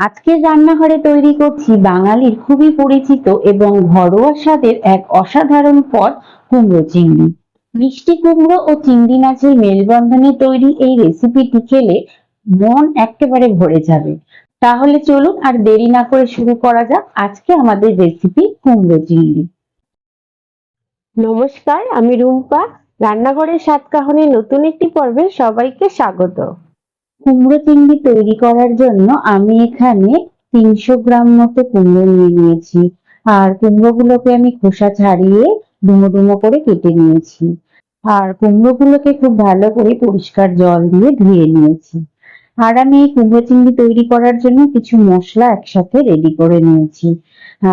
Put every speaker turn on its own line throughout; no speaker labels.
আজকের রান্নাঘরে তৈরি করছি বাঙালির খুবই পরিচিত এবং ঘরোয়া স্বাদের এক অসাধারণ পদ, কুমড়ো চিংড়ি। মিষ্টি কুমড়ো ও চিংড়ি মাছের মেলবন্ধনে তৈরি এই রেসিপিটি খেলে মন একেবারে ভরে যাবে। তাহলে চলুন আর দেরি না করে শুরু করা যাক আজকে আমাদের রেসিপি কুমড়ো চিংড়ি।
নমস্কার, আমি রুম্পা। রান্নাঘরের সাতকাহনের নতুন একটি পর্বে সবাইকে স্বাগত।
কুমড়ো চিংড়ি তৈরি করার জন্য আমি এখানে 300 গ্রাম মতো কুমড়ো নিয়ে নিয়েছি। আর কুমড়োগুলোকে আমি খোসা ছাড়িয়ে ডুমো ডুমো করে কেটে নিয়েছি। আর কুমড়োগুলোকে খুব ভালো করে পরিষ্কার জল দিয়ে ধুয়ে নিয়েছি। আর আমি এই কুমড়ো চিংড়ি তৈরি করার জন্য কিছু মশলা একসাথে রেডি করে নিয়েছি।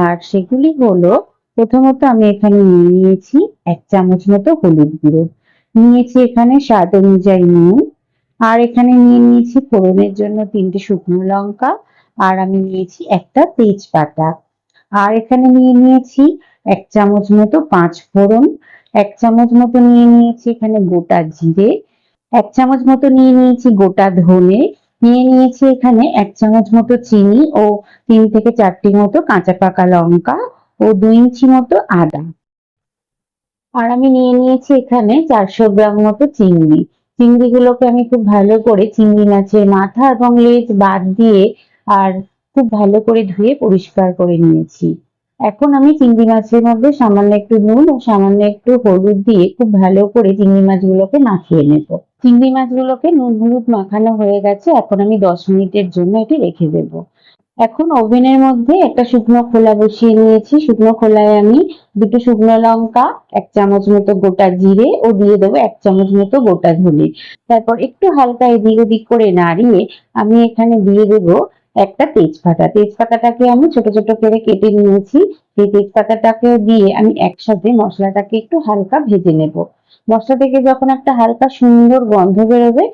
আর সেগুলি হলো, প্রথমত আমি এখানে নিয়ে নিয়েছি 1 চামচ মতো হলুদ গুঁড়ো, নিয়েছি এখানে স্বাদ অনুযায়ী নুন, আর এখানে নিয়ে নিয়েছি ফোড়নের জন্য 3টে শুকনো লঙ্কা, আর আমি নিয়েছি একটা তেজপাতা। আর এখানে নিয়ে নিয়েছি 1 চামচ মতো 5 ফোড়ন, 1 চামচ মতো নিয়ে নিয়েছি এখানে গোটা জিরে, 1 চামচ মতো নিয়ে নিয়েছি গোটা ধনে, নিয়ে নিয়েছি এখানে 1 চামচ মতো চিনি ও 3 থেকে 4টি মতো কাঁচা পাকা লঙ্কা ও 2 ইঞ্চি মতো আদা। আর আমি নিয়ে নিয়েছি এখানে 400 গ্রাম মতো চিংড়ি। চিংড়িগুলোকে আমি খুব ভালো করে চিংড়ি মাছের মাথা এবং লেজ বাদ দিয়ে আর খুব ভালো করে ধুয়ে পরিষ্কার করে নিয়েছি। এখন আমি চিংড়ি মাছের মধ্যে সামান্য একটু নুন ও সামান্য একটু হলুদ দিয়ে খুব ভালো করে চিংড়ি মাছগুলোকে মাখিয়ে নেব। চিংড়ি মাছগুলোকে নুন হলুদ মাখানো হয়ে গেছে, এখন আমি 10 মিনিটের জন্য এটি রেখে দেব। এখন ওভেনের মধ্যে একটা শুকনো খোলা বসিয়ে নিয়েছি। শুকনো খোলায় আমি 2টো শুকনো লঙ্কা, 1 চামচ মতো গোটা জিরে ও দিয়ে দেবো 1 চামচ মতো গোটা ধনে। তারপর একটু হালকা এদিক ওদিক করে নাড়িয়ে আমি এখানে দিয়ে দেবো একটা তেজপাতা। তেজপাতাটাকে আমি ছোট ছোট করে কেটে নিয়েছি। সেই তেজপাতাটাকে দিয়ে আমি একসাথে মশলাটাকে একটু হালকা ভেজে নেব। মশলা থেকে যখন একটা হালকা সুন্দর গন্ধ বেরোবে,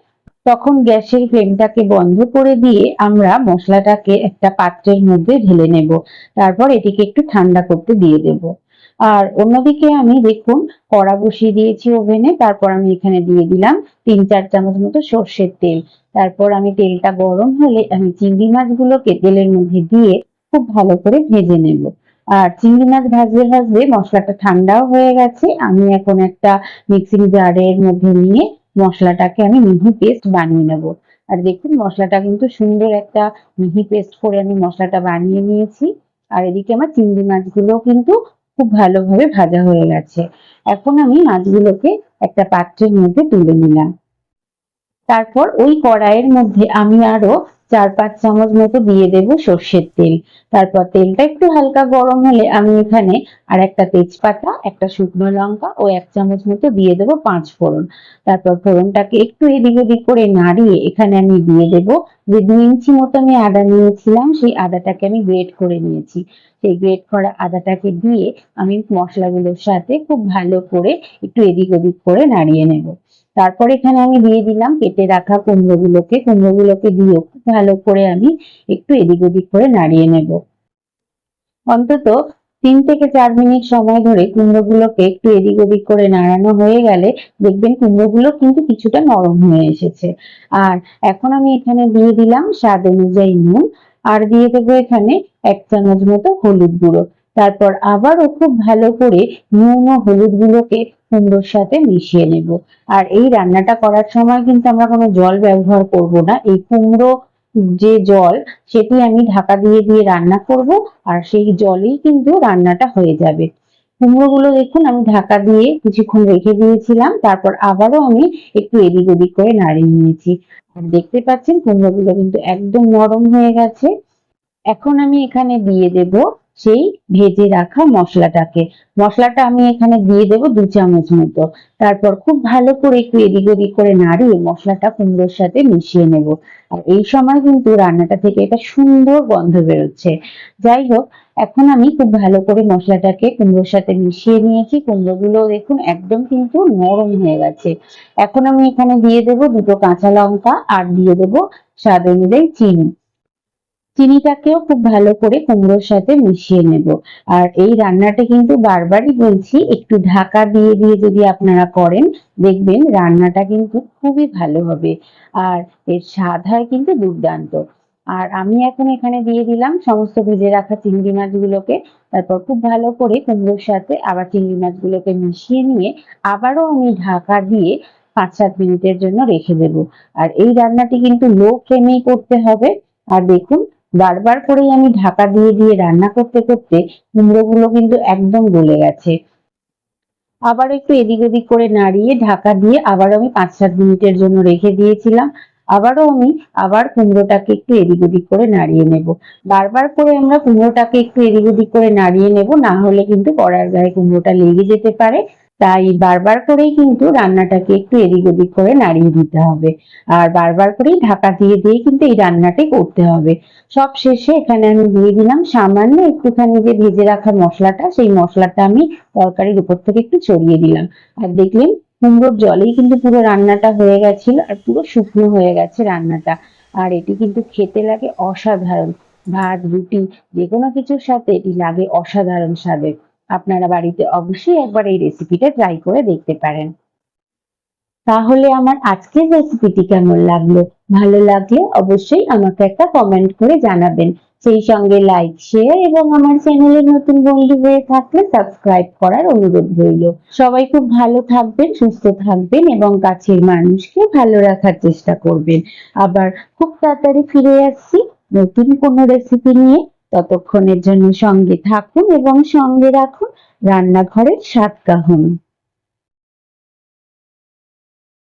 তখন গ্যাসের ফ্লেমটাকে বন্ধ করে দিয়ে আমরা মশলাটাকে একটা পাত্রের মধ্যে ঢেলে নেব। তারপর এটিকে একটু ঠান্ডা করতে দিয়ে দেব। আর অন্যদিকে আমি দেখুন কড়া বসিয়ে দিয়েছি ওভেনে। তারপর আমি এখানে দিয়ে দিলাম 3-4 চামচ মতো সর্ষের তেল। তারপর আমি তেলটা গরম হলে আমি চিংড়ি মাছগুলোকে তেলের মধ্যে দিয়ে খুব ভালো করে ভেজে নেব। আর চিংড়ি মাছ ভাজতে ভাজতে মশলাটা ঠান্ডাও হয়ে গেছে। আমি এখন একটা মিক্সিং জারের মধ্যে নিয়ে মশলাটাকে আমি মিহি পেস্ট বানিয়ে নেব। আর দেখুন মশলাটা কিন্তু সুন্দর একটা মিহি পেস্ট করে আমি মশলাটা বানিয়ে নিয়েছি। আর এদিকে আমার চিংড়ি মাছগুলো কিন্তু খুব ভালোভাবে ভাজা হয়ে গেছে। এখন আমি মাছগুলোকে একটা পাত্রের মধ্যে তুলে নিলাম। তারপর ওই কড়াইয়ের মধ্যে আমি আরো 4-5 চামচ মতো দিয়ে দেব সর্ষের তেল। তারপর তেলটা একটু হালকা গরম হলে আমি এখানে আর একটা তেজপাতা, একটা শুকনো লঙ্কা ও 1 চামচ মতো দিয়ে দেব 5 ফোড়ন। তারপর ফোড়নটাকে একটু এদিক ওদিক করে নাড়িয়ে এখানে আমি দিয়ে দেব যে 2 ইঞ্চি মতো আমি আদা নিয়েছিলাম, সেই আদাটাকে আমি গ্রেট করে নিয়েছি। সেই গ্রেট করা আদাটাকে দিয়ে আমি মশলাগুলোর সাথে খুব ভালো করে একটু এদিক ওদিক করে নাড়িয়ে নেব। তারপর এখানে আমি দিয়ে দিলাম কেটে রাখা কুমড়োগুলোকে। কুমড়োগুলোকে দিয়েও খুব ভালো করে আমি একটু এদিক ওদিক করে নাড়িয়ে নেব। অন্তত 3 থেকে 4 মিনিট সময় ধরে কুমড়োগুলোকে একটু এদিক ওদিক করে নাড়ানো হয়ে গেলে দেখবেন কুমড়োগুলো কিন্তু কিছুটা নরম হয়ে এসেছে। আর এখন আমি এখানে দিয়ে দিলাম স্বাদ অনুযায়ী নুন, আর দিয়ে দেবো এখানে 1 চামচ মতো হলুদ গুঁড়ো। তারপর আবারও খুব ভালো করে নুন ও হলুদ গুঁড়োকে কুমড়োর সাথে মিশিয়ে নেব। আর এই রান্নাটা করার সময় কিন্তু আমরা কোনো জল ব্যবহার করব না। এই কুমড়ো যে জল, সেটি আমি ঢাকা দিয়ে দিয়ে রান্না করব, আর সেই জলেই কিন্তু রান্নাটা হয়ে যাবে। কুমড়োগুলো দেখুন আমি ঢাকা দিয়ে কিছুক্ষণ রেখে দিয়েছিলাম, তারপর আবারও আমি একটু এদিক ওদিক করে নাড়িয়ে নিয়েছি। আর দেখতে পাচ্ছেন কুমড়োগুলো কিন্তু একদম নরম হয়ে গেছে। এখন আমি এখানে দিয়ে দেব সেই ভেজে রাখা মশলাটাকে। মশলাটা আমি এখানে দিয়ে দেব 2 চামচ মতো। তারপর খুব ভালো করে একটু এদিক ওদিক করে নাড়িয়ে মশলাটা কুমড়োর সাথে মিশিয়ে নেব। আর এই সময় কিন্তু রান্নাটা থেকে একটা সুন্দর গন্ধ বেরোচ্ছে। যাই হোক, এখন আমি খুব ভালো করে মশলাটাকে কুমড়োর সাথে মিশিয়ে নিয়েছি। কুমড়োগুলো দেখুন একদম কিন্তু নরম হয়ে গেছে। এখন আমি এখানে দিয়ে দেব 2টো কাঁচা লঙ্কা, আর দিয়ে দেব স্বাদ অনুযায়ী চিনি। চিনিটাকেও খুব ভালো করে কুমড়োর সাথে মিশিয়ে নেব। আর এই রান্নাটা কিন্তু বারবারই বলছি, একটু ঢাকা দিয়ে দিয়ে যদি আপনারা করেন দেখবেন রান্নাটা কিন্তু খুবই ভালো হবে। আর এর স্বাদ হয় কিন্তু দুর্দান্ত। আর আমি এখন এখানে দিয়ে দিলাম সমস্ত ভেজে রাখা চিংড়ি মাছগুলোকে। তারপর খুব ভালো করে কুমড়োর সাথে আবার চিংড়ি মাছগুলোকে মিশিয়ে নিয়ে আবারও আমি ঢাকা দিয়ে 5-7 মিনিটের জন্য রেখে দেবো। আর এই রান্নাটি কিন্তু লো ফ্লেমেই করতে হবে। আর দেখুন, বারবার করেই আমি ঢাকা দিয়ে দিয়ে রান্না করতে করতে কুমড়োগুলো কিন্তু একদম গলে গেছে। আবার একটু এদিক ওদিক করে নাড়িয়ে ঢাকা দিয়ে আবার আমি 5-7 মিনিটের জন্য রেখে দিয়েছিলাম। আবারও আমি কুমড়োটাকে একটু এদিক ওদিক করে নাড়িয়ে নেব। বারবার করে আমরা কুমড়োটাকে একটু এদিক ওদিক করে নাড়িয়ে নেব, না হলে কিন্তু কড়ার গায়ে কুমড়োটা লেগে যেতে পারে। তাই বারবার করেই কিন্তু রান্নাটাকে একটু এদিক ওদিক করে নাড়িয়ে দিতে হবে। আর বারবার করেই ঢাকা দিয়ে দিয়ে কিন্তু এই রান্নাটি করতে হবে। সব শেষে এখানে আমি দিয়ে দিলাম সামান্য একটুখানি যে ভেজে রাখা মশলাটা, সেই মশলাটা আমি তরকারির উপর থেকে একটু ছড়িয়ে দিলাম। আর দেখলেন, কুমড়োর জলেই কিন্তু পুরো রান্নাটা হয়ে গেছিল আর পুরো শুকনো হয়ে গেছে রান্নাটা। আর এটি কিন্তু খেতে লাগে অসাধারণ। ভাত, রুটি যেকোনো কিছুর সাথে এটি লাগে অসাধারণ স্বাদের। আপনারা বাড়িতে অবশ্যই একবার এই রেসিপিটা ট্রাই করে দেখতে পারেন। তাহলে আমার আজকের রেসিপিটি কেমন লাগলো? ভালো লাগলে অবশ্যই আমাকে একটা কমেন্ট করে জানাবেন। সেই সঙ্গে লাইক, শেয়ার এবং আমার চ্যানেলে নতুন বন্ধু হয়ে থাকলে সাবস্ক্রাইব করার অনুরোধ রইল। সবাই খুব ভালো থাকবেন, সুস্থ থাকবেন এবং কাছের মানুষকে ভালো রাখার চেষ্টা করবেন। আবার খুব তাড়াতাড়ি ফিরে আসছি নতুন কোনো রেসিপি নিয়ে। ততক্ষণের জন্য সঙ্গে থাকুন এবং সঙ্গে রাখুন রান্নাঘরের স্বাদ কাহন।